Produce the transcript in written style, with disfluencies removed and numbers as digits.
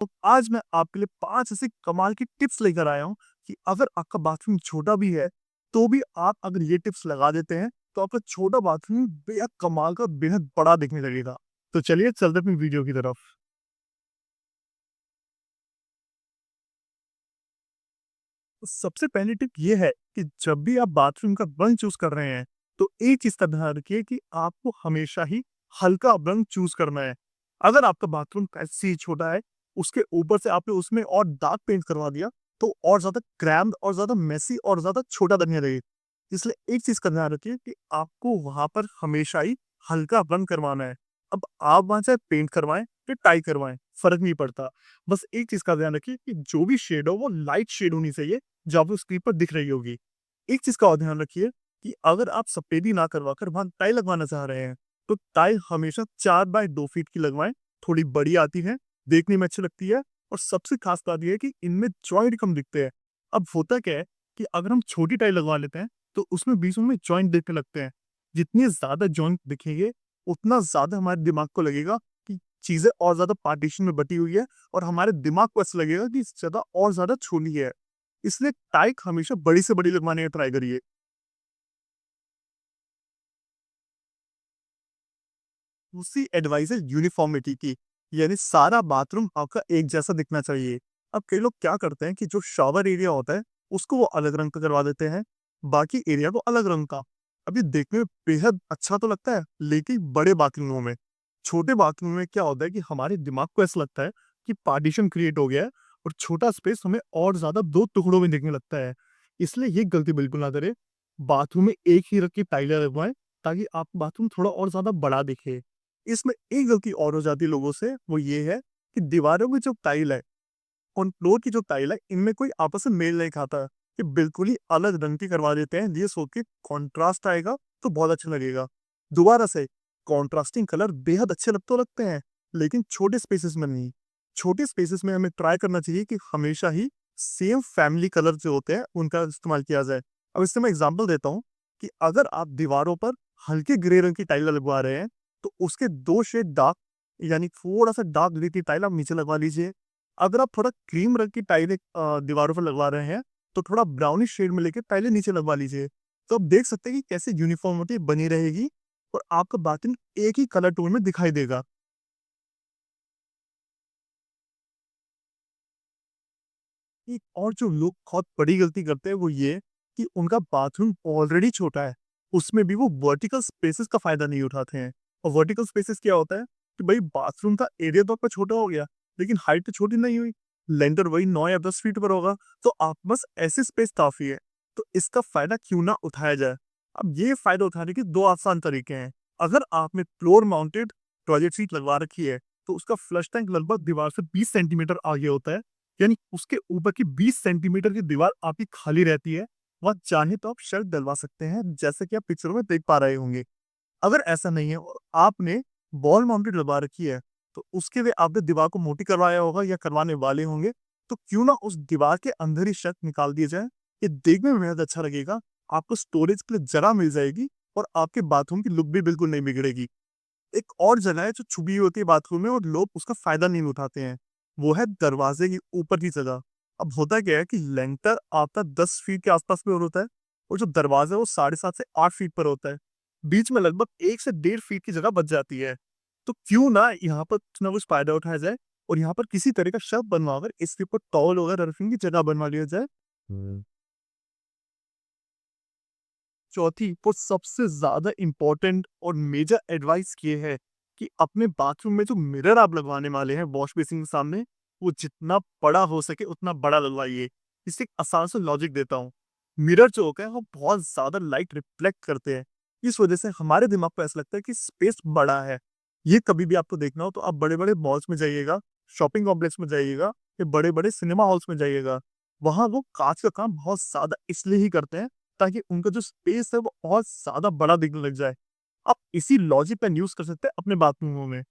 तो आज मैं आपके लिए 5 ऐसे कमाल की टिप्स लेकर आया हूँ कि अगर आपका बाथरूम छोटा भी है, तो भी आप अगर ये टिप्स लगा देते हैं, तो आपका छोटा बाथरूम बेहद कमाल का, बेहद बड़ा दिखने लगेगा। तो चलिए चलते हैं अपनी वीडियो की तरफ। तो सबसे पहली टिप ये है कि जब भी आप बाथरूम का रंग चूज़ कर रहे हैं, तो एक चीज़ का ध्यान रखिए कि आपको हमेशा ही हल्का रंग चूज़ करना है। अगर आपका बाथरूम ऐसे ही छोटा है, उसके ऊपर से आपने उसमें और डार्क पेंट करवा दिया, तो और ज़्यादा क्रैम्प्ड और ज़्यादा मेसी और ज़्यादा छोटा दिखने लगेगा। इसलिए एक चीज़ का ध्यान रखिए कि आपको वहाँ पर हमेशा ही हल्का रंग करवाना है। अब आप वहाँ चाहे पेंट करवाएँ या टाई करवाएँ, फ़र्क नहीं पड़ता। बस एक चीज़ का ध्यान रखिए कि जो भी शेड हो, वो लाइट शेड होनी चाहिए, जो आपको स्क्रीन पर दिख रही होगी। एक चीज़ का और ध्यान रखिए कि अगर आप सफेदी ना करवाकर वहाँ टाइल लगवाना चाह रहे हैं, तो टाइल हमेशा 4 बाय 2 फीट की लगवाएँ, थोड़ी बड़ी आती है, देखने में अच्छी लगती है और सबसे खास बात ये है कि इनमें जॉइंट कम दिखते हैं। अब होता क्या है कि अगर हम छोटी टाइल लगवा लेते हैं, तो उसमें बीच में जॉइंट दिखने लगते हैं। जितने ज़्यादा जॉइंट दिखेंगे, उतना ज़्यादा हमारे दिमाग को लगेगा कि चीज़ें और ज़्यादा पार्टीशन में बटी हुई है और हमारे दिमाग को ऐसा लगेगा कि जगह और ज़्यादा छोटी है। इसलिए टाइक हमेशा बड़ी से बड़ी लगवाने का ट्राई करिए। दूसरी एडवाइस है यूनिफॉर्मिटी की, यानी सारा बाथरूम आपका एक जैसा दिखना चाहिए। अब कई लोग क्या करते हैं कि जो शॉवर एरिया होता है, उसको वो अलग रंग का करवा देते हैं, बाकी एरिया को अलग रंग का। अब ये देखने में बेहद अच्छा तो लगता है, लेकिन बड़े बाथरूमों में, छोटे बाथरूम में क्या होता है कि हमारे दिमाग को ऐसा लगता है कि पार्टीशन क्रिएट हो गया है और छोटा स्पेस हमें और ज़्यादा 2 टुकड़ों में दिखने लगता है। इसलिए ये गलती बिल्कुल ना करें। बाथरूम में एक ही रंग की टाइलें लगवाएँ, ताकि आपका बाथरूम थोड़ा और ज़्यादा बड़ा दिखे। इसमें एक गलती और हो जाती है लोगों से, वो ये है कि दीवारों की जो टाइल है और फ्लोर की जो टाइल है, इनमें कोई आपस में मेल नहीं खाता। ये बिल्कुल ही अलग रंग की करवा देते हैं, ये सोच के कॉन्ट्रास्ट आएगा तो बहुत अच्छा लगेगा। दोबारा से कॉन्ट्रास्टिंग कलर बेहद अच्छे लग तो लगते हैं, लेकिन छोटे स्पेसेस में नहीं। छोटे स्पेसेस में हमें ट्राई करना चाहिए कि हमेशा ही सेम फैमिली कलर जो होते हैं, उनका इस्तेमाल किया जाए। अब इससे मैं एग्ज़ाम्पल देता हूँ कि अगर आप दीवारों पर हल्के ग्रे रंग की टाइल लगवा रहे हैं, तो उसके 2 शेड डार्क, यानी थोड़ा-सा डार्क ग्रे की टाइल आप नीचे लगवा लीजिए। अगर आप थोड़ा क्रीम रंग की टाइलें दीवारों पर लगवा रहे हैं, तो थोड़ा ब्राउनिश शेड में लेके टाइलें नीचे लगवा लीजिए। तो आप देख सकते हैं कि कैसे यूनिफ़ॉर्मिटी बनी रहेगी और आपका बाथरूम एक ही कलर टोन में दिखाई देगा। एक और जो लोग बहुत बड़ी गलती करते हैं, वो ये कि उनका बाथरूम ऑलरेडी छोटा है, उसमें भी वो वर्टिकल स्पेसेस का फ़ायदा नहीं उठाते हैं। और वर्टिकल स्पेसेस क्या होता है कि भई बाथरूम का एरिया तो आपका छोटा हो गया, लेकिन हाइट तो छोटी नहीं हुई। लेंटर वही 9 या 10 फीट पर होगा, तो आपके पास ऐसी स्पेस काफ़ी है। तो इसका फ़ायदा क्यों ना उठाया जाए? अब ये फ़ायदा उठाने के 2 आसान तरीके हैं। अगर आपने फ्लोर माउंटेड टॉयलेट सीट लगवा रखी है, तो उसका फ्लश टैंक लगभग दीवार से 20 सेंटीमीटर आगे होता है। यानी उसके ऊपर की 20 सेंटीमीटर की दीवार आपकी खाली रहती है। वहाँ चाहे तो आप शेल्फ डलवा सकते हैं, जैसे कि आप पिक्चरों में देख पा रहे होंगे। अगर ऐसा नहीं है और आपने वॉल माउंटेड लगवा रखी है, तो उसके लिए आपने दीवार को मोटी करवाया होगा या करवाने वाले होंगे, तो क्यों ना उस दीवार के अंदर ही शेल्फ निकाल दिया जाए। ये देखने में बेहद अच्छा लगेगा, आपको स्टोरेज के लिए जगह मिल जाएगी और आपके बाथरूम की लुक भी बिल्कुल नहीं बिगड़ेगी। एक और जगह है जो छुपी हुई होती है बाथरूम में और लोग उसका फ़ायदा नहीं उठाते हैं, वो है दरवाज़े की ऊपर की जगह। अब होता क्या है कि लेंटर आपका 10 फीट के आस-पास में होता है और जो दरवाज़ा है वो 7.5 से 8 फीट पर होता है। बीच में लगभग 1 से डेढ़ फीट की जगह बच जाती है। तो क्यों ना यहाँ पर कुछ ना कुछ फ़ायदा उठाया जाए और यहाँ पर किसी तरह का शेल्फ बनवाकर इसके ऊपर टॉवल वगैरह रखने की जगह बनवा लिया जाए। चौथी और सबसे ज़्यादा इम्पोर्टेंट और मेजर एडवाइस ये है कि अपने बाथरूम में जो मिरर आप लगवाने वाले हैं वॉश बेसिन के सामने, वो जितना बड़ा हो सके उतना बड़ा लगवाइए। इससे एक आसान सा लॉजिक देता हूँ। मिरर जो होता है वो बहुत ज़्यादा लाइट रिफ्लेक्ट करते हैं। इस वजह से हमारे दिमाग को ऐसा लगता है कि स्पेस बड़ा है। ये कभी भी आपको देखना हो तो आप बड़े-बड़े मॉल्स में जाइएगा, शॉपिंग कॉम्प्लेक्स में जाइएगा या बड़े-बड़े सिनेमा हॉल्स में जाइएगा। वहाँ वो काँच का काम बहुत ज़्यादा इसलिए ही करते हैं ताकि उनका जो स्पेस है वो और ज़्यादा बड़ा दिखने लग जाए। आप इसी लॉजिक का यूज़ कर सकते हैं अपने बाथरूमों में।